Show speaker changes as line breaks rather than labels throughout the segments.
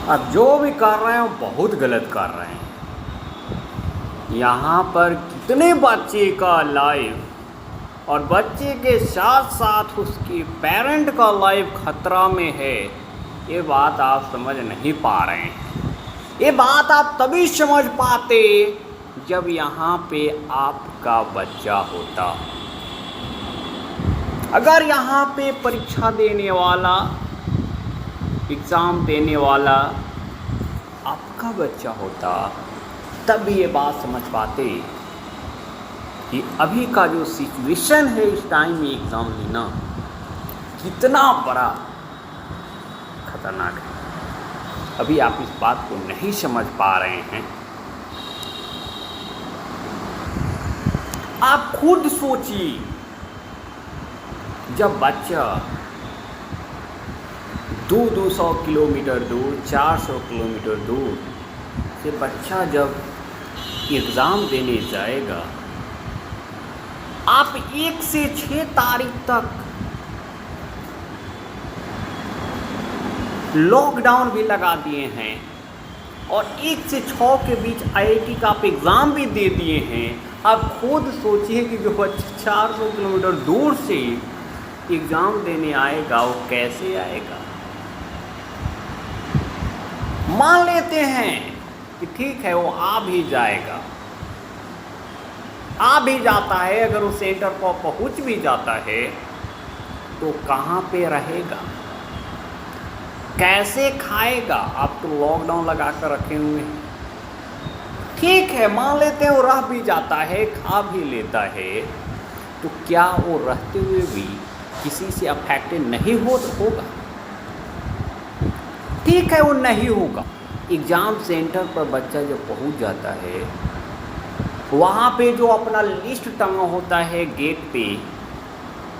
अब जो भी कर रहे हैं वो बहुत गलत कर रहे हैं। यहाँ पर कितने बच्चे का लाइफ और बच्चे के साथ साथ उसके पेरेंट का लाइफ खतरा में है, ये बात आप समझ नहीं पा रहे हैं। ये बात आप तभी समझ पाते जब यहाँ पे आपका बच्चा होता। अगर यहाँ पे परीक्षा देने वाला, एग्ज़ाम देने वाला आपका बच्चा होता, तब ये बात समझ पाते कि अभी का जो सिचुएशन है इस टाइम में एग्ज़ाम लेना कितना बड़ा खतरनाक है। अभी आप इस बात को नहीं समझ पा रहे हैं। आप खुद सोचिए, जब बच्चा 200 किलोमीटर दूर, 400 किलोमीटर दूर से बच्चा जब एग्ज़ाम देने जाएगा, आप 1 से 6 तारीख तक लॉकडाउन भी लगा दिए हैं और 1 से 6 के बीच आईआईटी का आप एग्ज़ाम भी दे दिए हैं। आप खुद सोचिए कि जो बच्चा 400 किलोमीटर दूर से एग्ज़ाम देने आएगा वो कैसे आएगा। मान लेते हैं कि ठीक है वो आ भी जाएगा, आ भी जाता है, अगर वो सेंटर पर पहुंच भी जाता है तो कहाँ पे रहेगा, कैसे खाएगा। आप तो लॉकडाउन लगा कर रखे हुए हैं। ठीक है, मान लेते हैं वो रह भी जाता है, खा भी लेता है, तो क्या वो रहते हुए भी किसी से अफेक्टेड नहीं होगा? ठीक है, वो नहीं होगा। एग्ज़ाम सेंटर पर बच्चा जब पहुंच जाता है, वहाँ पे जो अपना लिस्ट टंगा होता है गेट पे,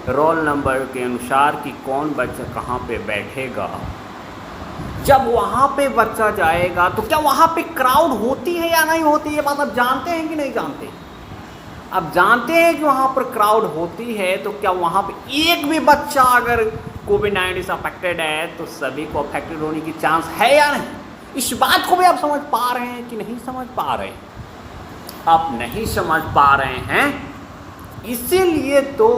रोल नंबर के अनुसार कि कौन बच्चा कहाँ पे बैठेगा, जब वहाँ पे बच्चा जाएगा तो क्या वहाँ पे क्राउड होती है या नहीं होती, ये बात आप जानते हैं कि नहीं जानते? आप जानते हैं कि वहाँ पर क्राउड होती है, तो क्या वहाँ पे एक भी बच्चा अगर कोविड-19 से अफेक्टेड है तो सभी को अफेक्टेड होने की चांस है या नहीं? इस बात को भी आप समझ पा रहे हैं कि नहीं समझ पा रहे हैं? आप नहीं समझ पा रहे हैं, इसीलिए तो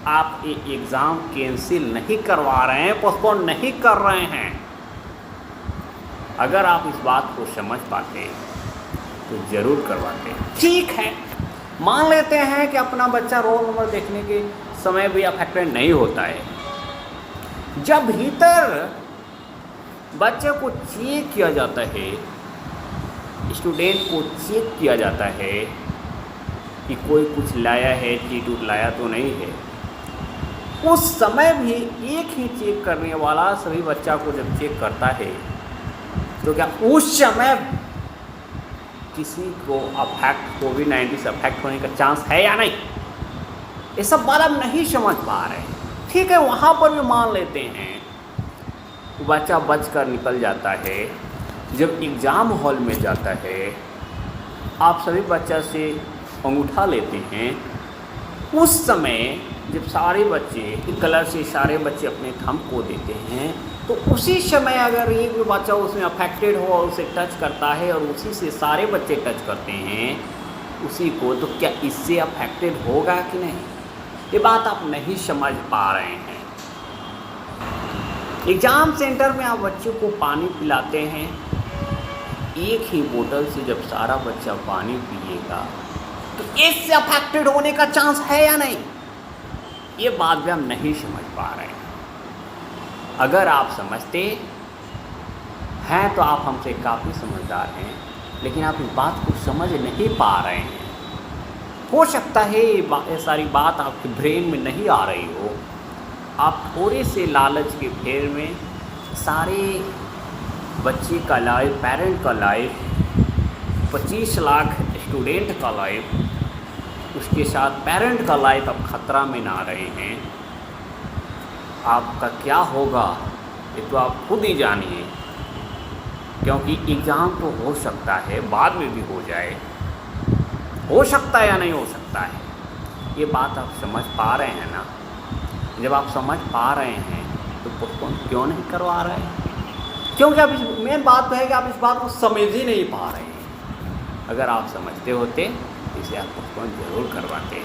आप ये एग्ज़ाम कैंसिल नहीं करवा रहे हैं, पोस्टपोन नहीं कर रहे हैं। अगर आप इस बात को समझ पाते तो ज़रूर करवाते। ठीक है, मान लेते हैं कि अपना बच्चा रोल नंबर देखने के समय भी अफेक्टेड नहीं होता है। जब भीतर बच्चे को चेक किया जाता है, स्टूडेंट को चेक किया जाता है कि कोई कुछ लाया है, चीट उट लाया तो नहीं है, उस समय भी एक ही चेक करने वाला सभी बच्चा को जब चेक करता है, तो क्या उस समय किसी को कोविड-19 से अफेक्ट होने का चांस है या नहीं? ये सब बात आप नहीं समझ पा रहे हैं। ठीक है, वहाँ पर भी मान लेते हैं बच्चा बच कर निकल जाता है। जब एग्ज़ाम हॉल में जाता है, आप सभी बच्चा से अंगूठा लेते हैं। उस समय जब सारे बच्चे कलर से सारे बच्चे अपने थंब को देते हैं, तो उसी समय अगर एक भी बच्चा उसमें अफेक्टेड हो और उसे टच करता है और उसी से सारे बच्चे टच करते हैं उसी को, तो क्या इससे अफेक्टेड होगा कि नहीं? ये बात आप नहीं समझ पा रहे हैं। एग्ज़ाम सेंटर में आप बच्चों को पानी पिलाते हैं, एक ही बोतल से जब सारा बच्चा पानी पिएगा तो इससे अफेक्टेड होने का चांस है या नहीं? ये बात भी हम नहीं समझ पा रहे हैं। अगर आप समझते हैं तो आप हमसे काफ़ी समझदार हैं, लेकिन आप इस बात को समझ नहीं पा रहे हैं। हो सकता है ये सारी बात आपके ब्रेन में नहीं आ रही हो। आप थोड़े से लालच के फेर में सारे बच्चे का लाइफ, पेरेंट का लाइफ, 25 लाख स्टूडेंट का लाइफ, उसके साथ पेरेंट का लाइफ आप ख़तरा में ना रहे हैं। आपका क्या होगा ये तो आप खुद ही जानिए, क्योंकि एग्ज़ाम तो हो सकता है बाद में भी हो जाए, हो सकता है या नहीं हो सकता है। ये बात आप समझ पा रहे हैं ना? जब आप समझ पा रहे हैं तो पोस्टपोन क्यों नहीं करवा रहे हैं? क्योंकि आप इस मेन बात तो है कि आप इस बात को समझ ही नहीं पा रहे हैं। अगर आप समझते होते इसे आप पोस्टपोन जरूर करवाते।